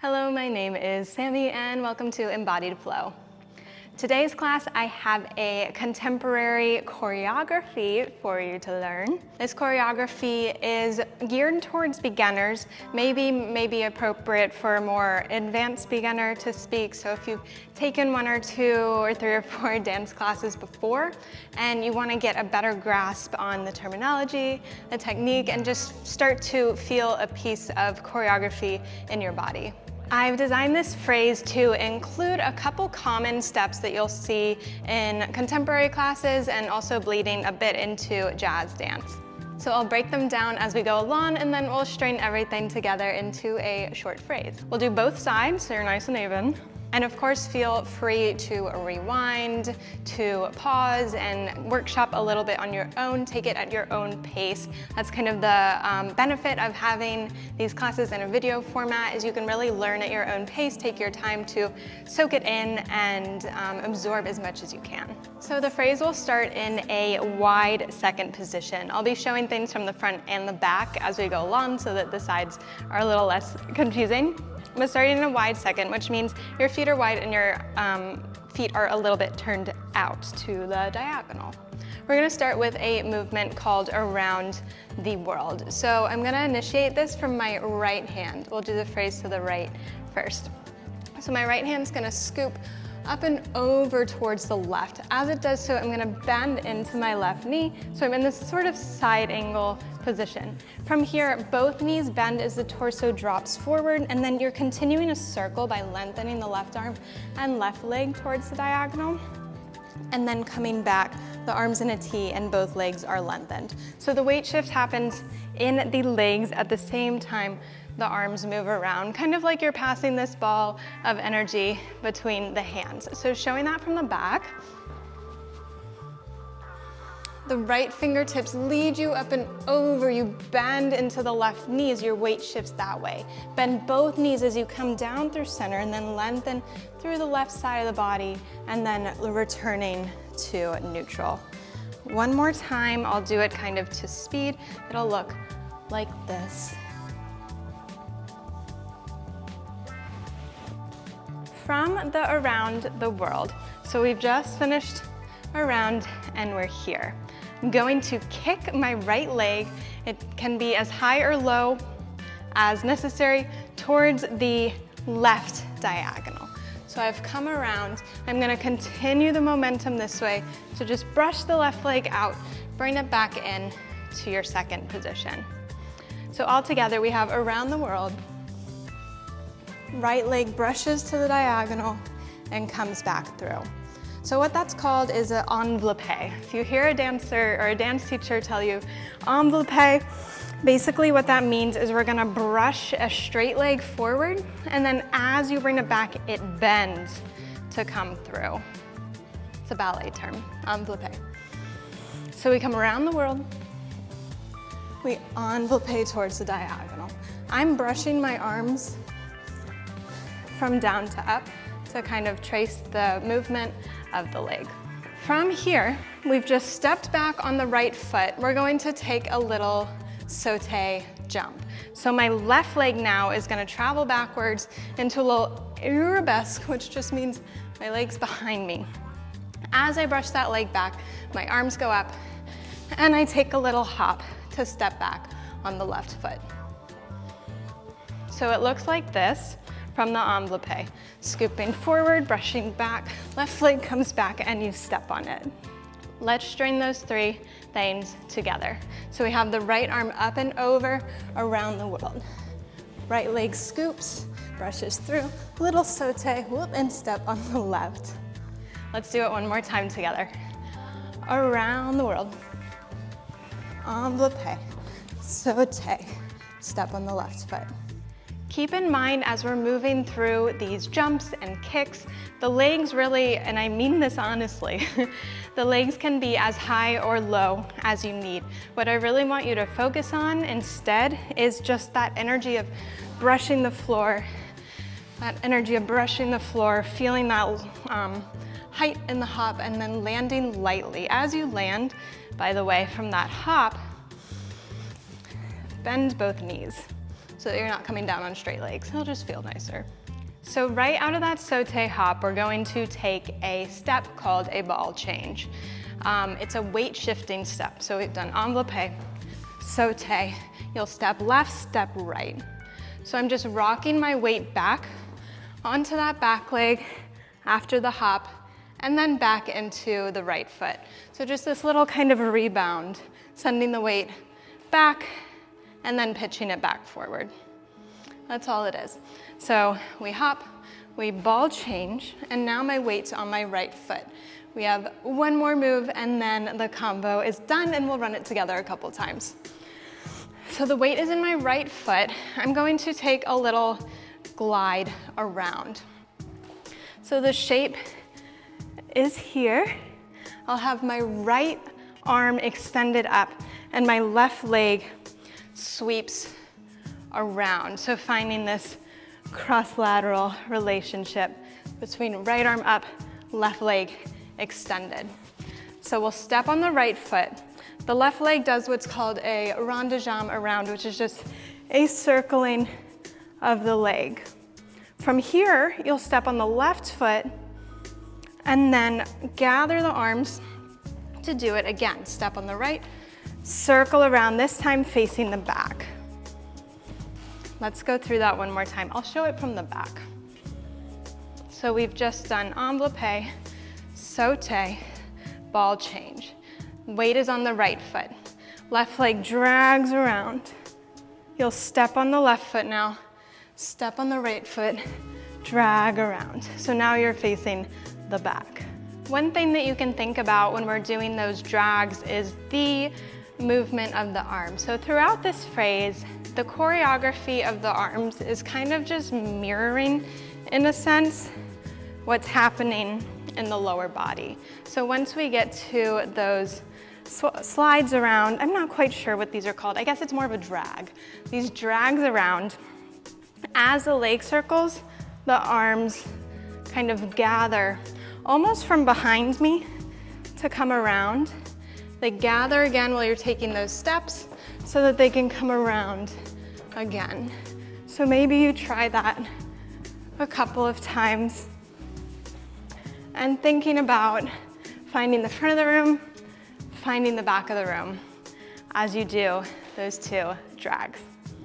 Hello, my name is Sammy and welcome to Embodied Flow. Today's class, I have a contemporary choreography for you to learn. This choreography is geared towards beginners, maybe appropriate for a more advanced beginner to speak. So if you've taken 1 or 2 or 3 or 4 dance classes before and you want to get a better grasp on the terminology, the technique, and just start to feel a piece of choreography in your body. I've designed this phrase to include a couple common steps that you'll see in contemporary classes and also bleeding a bit into jazz dance. So I'll break them down as we go along and then we'll string everything together into a short phrase. We'll do both sides so you're nice and even. And of course, feel free to rewind, to pause, and workshop a little bit on your own. Take it at your own pace. That's kind of the benefit of having these classes in a video format, is you can really learn at your own pace, take your time to soak it in and absorb as much as you can. So the phrase will start in a wide second position. I'll be showing things from the front and the back as we go along so that the sides are a little less confusing. But starting in a wide second, which means your feet are wide and your feet are a little bit turned out to the diagonal. We're gonna start with a movement called Around the World. So I'm gonna initiate this from my right hand. We'll do the phrase to the right first. So my right hand's gonna scoop up and over towards the left. As it does so, I'm gonna bend into my left knee, so I'm in this sort of side angle position. From here, both knees bend as the torso drops forward, and then you're continuing a circle by lengthening the left arm and left leg towards the diagonal, and then coming back, the arms in a T and both legs are lengthened. So the weight shift happens in the legs at the same time the arms move around, kind of like you're passing this ball of energy between the hands. So showing that from the back, the right fingertips lead you up and over. You bend into the left knee as your weight shifts that way. Bend both knees as you come down through center and then lengthen through the left side of the body and then returning to neutral. One more time, I'll do it kind of to speed. It'll look like this. From the Around the World. So we've just finished around and we're here. I'm going to kick my right leg. It can be as high or low as necessary towards the left diagonal. So I've come around. I'm gonna continue the momentum this way. So just brush the left leg out, bring it back in to your second position. So all together we have Around the World. Right leg brushes to the diagonal and comes back through. So what that's called is an envelopé. If you hear a dancer or a dance teacher tell you envelopé, basically what that means is we're gonna brush a straight leg forward, and then as you bring it back, it bends to come through. It's a ballet term, envelopé. So we come around the world, we envelopé towards the diagonal. I'm brushing my arms from down to up to kind of trace the movement of the leg. From here, we've just stepped back on the right foot. We're going to take a little sauté jump. So my left leg now is gonna travel backwards into a little arabesque, which just means my leg's behind me. As I brush that leg back, my arms go up and I take a little hop to step back on the left foot. So it looks like this from the envelopé. Scooping forward, brushing back, left leg comes back and you step on it. Let's string those 3 things together. So we have the right arm up and over, around the world. Right leg scoops, brushes through, little sauté, whoop, and step on the left. Let's do it one more time together. Around the world. Envelopé, sauté, step on the left foot. Keep in mind as we're moving through these jumps and kicks, the legs really, and I mean this honestly, the legs can be as high or low as you need. What I really want you to focus on instead is just that energy of brushing the floor, feeling that height in the hop and then landing lightly. As you land, by the way, from that hop, bend both knees. so that you're not coming down on straight legs. It'll just feel nicer. So right out of that sauté hop, we're going to take a step called a ball change. It's a weight shifting step. So we've done envelopé, sauté. You'll step left, step right. So I'm just rocking my weight back onto that back leg after the hop, and then back into the right foot. So just this little kind of a rebound, sending the weight back and then pitching it back forward. That's all it is. So we hop, we ball change, and now my weight's on my right foot. We have one more move and then the combo is done, and we'll run it together a couple times. So the weight is in my right foot. I'm going to take a little glide around. So the shape is here. I'll have my right arm extended up and my left leg sweeps around. So finding this cross-lateral relationship between right arm up, left leg extended. So we'll step on the right foot. The left leg does what's called a rond de jambe around, which is just a circling of the leg. From here, you'll step on the left foot and then gather the arms to do it again. Step on the right, circle around, this time facing the back. Let's go through that one more time. I'll show it from the back. So we've just done envelopé, sauté, ball change. Weight is on the right foot. Left leg drags around. You'll step on the left foot now, step on the right foot, drag around. So now you're facing the back. One thing that you can think about when we're doing those drags is the movement of the arm. So throughout this phrase, the choreography of the arms is kind of just mirroring, in a sense, what's happening in the lower body. So once we get to those slides around, I'm not quite sure what these are called. I guess it's more of a drag. These drags around, as the leg circles, the arms kind of gather almost from behind me to come around. They gather again while you're taking those steps so that they can come around again. So maybe you try that a couple of times and thinking about finding the front of the room, finding the back of the room as you do those two drags.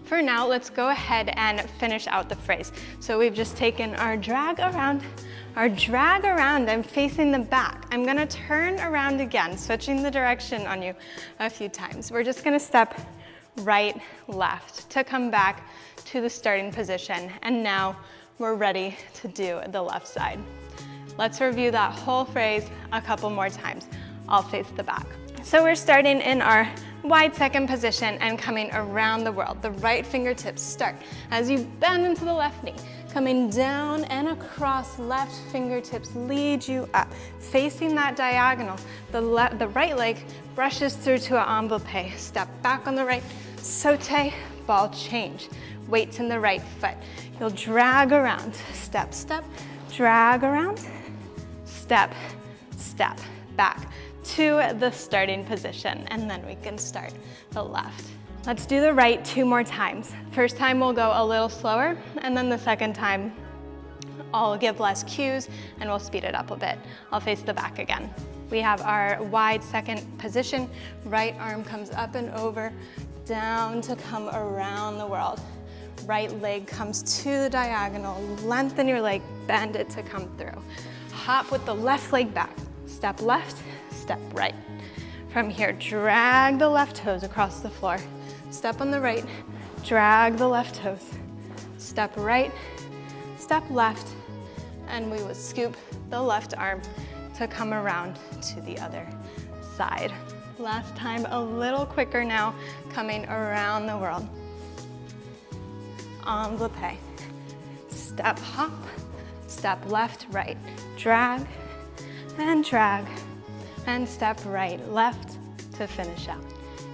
For now, let's go ahead and finish out the phrase. So we've just taken our drag around, I'm facing the back. I'm gonna turn around again, switching the direction on you a few times. We're just gonna step right, left to come back to the starting position. And now we're ready to do the left side. Let's review that whole phrase a couple more times. I'll face the back. So we're starting in our wide second position and coming around the world. The right fingertips start as you bend into the left knee. Coming down and across, left fingertips lead you up. Facing that diagonal, the right leg brushes through to an envelopé. Step back on the right, sauté, ball change. Weights in the right foot. You'll drag around, step, step, drag around, step, step, back to the starting position, and then we can start the left. Let's do the right 2 more times. First time we'll go a little slower, and then the second time I'll give less cues and we'll speed it up a bit. I'll face the back again. We have our wide second position. Right arm comes up and over, down to come around the world. Right leg comes to the diagonal. Lengthen your leg, bend it to come through. Hop with the left leg back. Step left, step right. From here, drag the left toes across the floor. Step on the right, drag the left toes. Step right, step left, and we would scoop the left arm to come around to the other side. Last time, a little quicker now, coming around the world. Envelopé. Step hop, step left, right. Drag, and step right, left to finish out.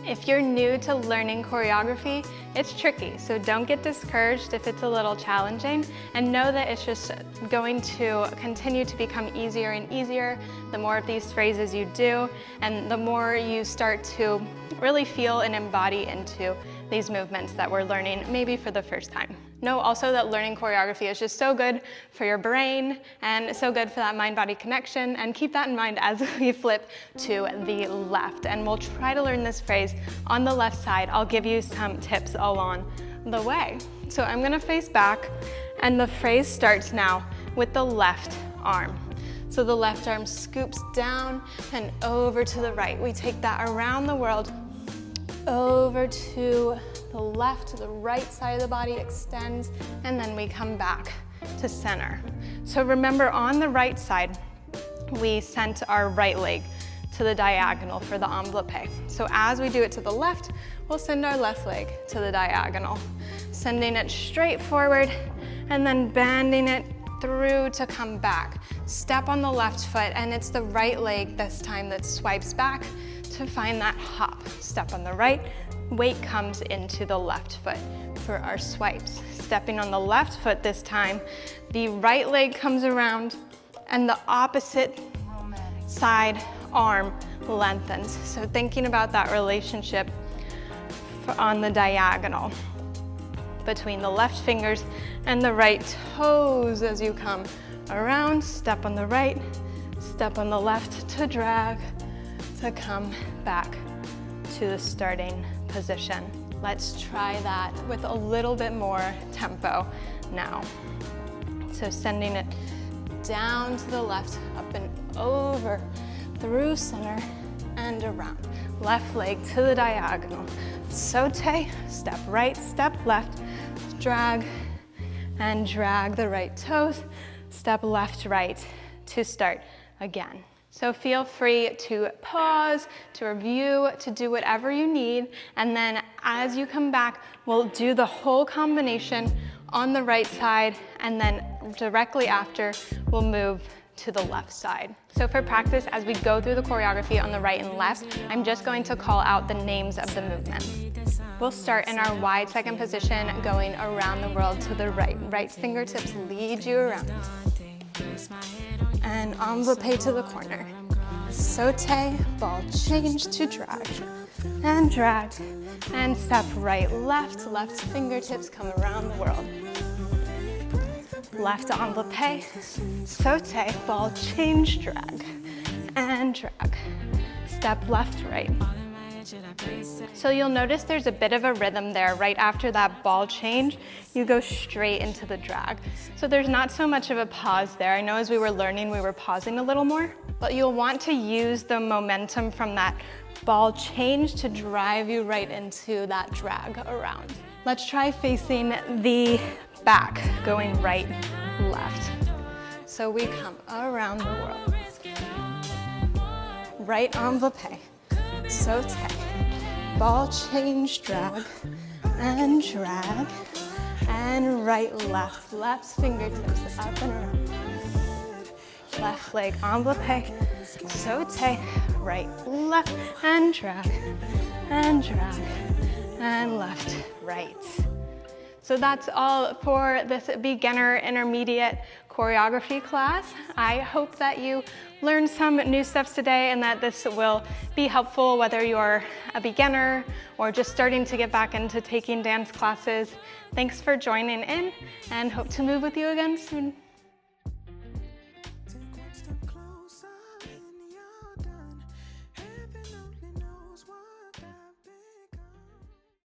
If you're new to learning choreography, it's tricky, so don't get discouraged if it's a little challenging, and know that it's just going to continue to become easier and easier the more of these phrases you do, and the more you start to really feel and embody into these movements that we're learning maybe for the first time. Know also that learning choreography is just so good for your brain and so good for that mind-body connection, and keep that in mind as we flip to the left. And we'll try to learn this phrase on the left side. I'll give you some tips along the way. So I'm gonna face back, and the phrase starts now with the left arm. So the left arm scoops down and over to the right. We take that around the world, over to the left, to the right side of the body extends, and then we come back to center. So remember, on the right side, we sent our right leg to the diagonal for the envelopé. So as we do it to the left, we'll send our left leg to the diagonal, sending it straight forward and then bending it through to come back. Step on the left foot, and it's the right leg this time that swipes back to find that hop. Step on the right, weight comes into the left foot for our swipes. Stepping on the left foot this time, the right leg comes around and the opposite side arm lengthens. So thinking about that relationship on the diagonal between the left fingers and the right toes as you come around. Step on the right, step on the left to drag, to come back to the starting position. Let's try that with a little bit more tempo now. So sending it down to the left, up and over, through center and around. Left leg to the diagonal. Sauté, step right, step left, drag and drag the right toes, step left, right to start again. So feel free to pause, to review, to do whatever you need, and then as you come back, we'll do the whole combination on the right side, and then directly after, we'll move to the left side. So for practice, as we go through the choreography on the right and left, I'm just going to call out the names of the movements. We'll start in our wide second position, going around the world to the right. Right fingertips lead you around. And envelopé to the corner. Sauté, ball change to drag. And drag. And step right, left. Left fingertips come around the world. Left envelopé, sauté, ball change, drag. And drag. Step left, right. So you'll notice there's a bit of a rhythm there. Right after that ball change, you go straight into the drag. So there's not so much of a pause there. I know as we were learning, we were pausing a little more, but you'll want to use the momentum from that ball change to drive you right into that drag around. Let's try facing the back, going right, left. So we come around the world. Right envelopé, sauté, ball change, drag, and right, left. Left fingertips up and around. Left leg envelopé, sauté, right, left, and drag, and left, right. So that's all for this beginner intermediate choreography class. I hope that you learned some new steps today and that this will be helpful whether you're a beginner or just starting to get back into taking dance classes. Thanks for joining in, and hope to move with you again soon.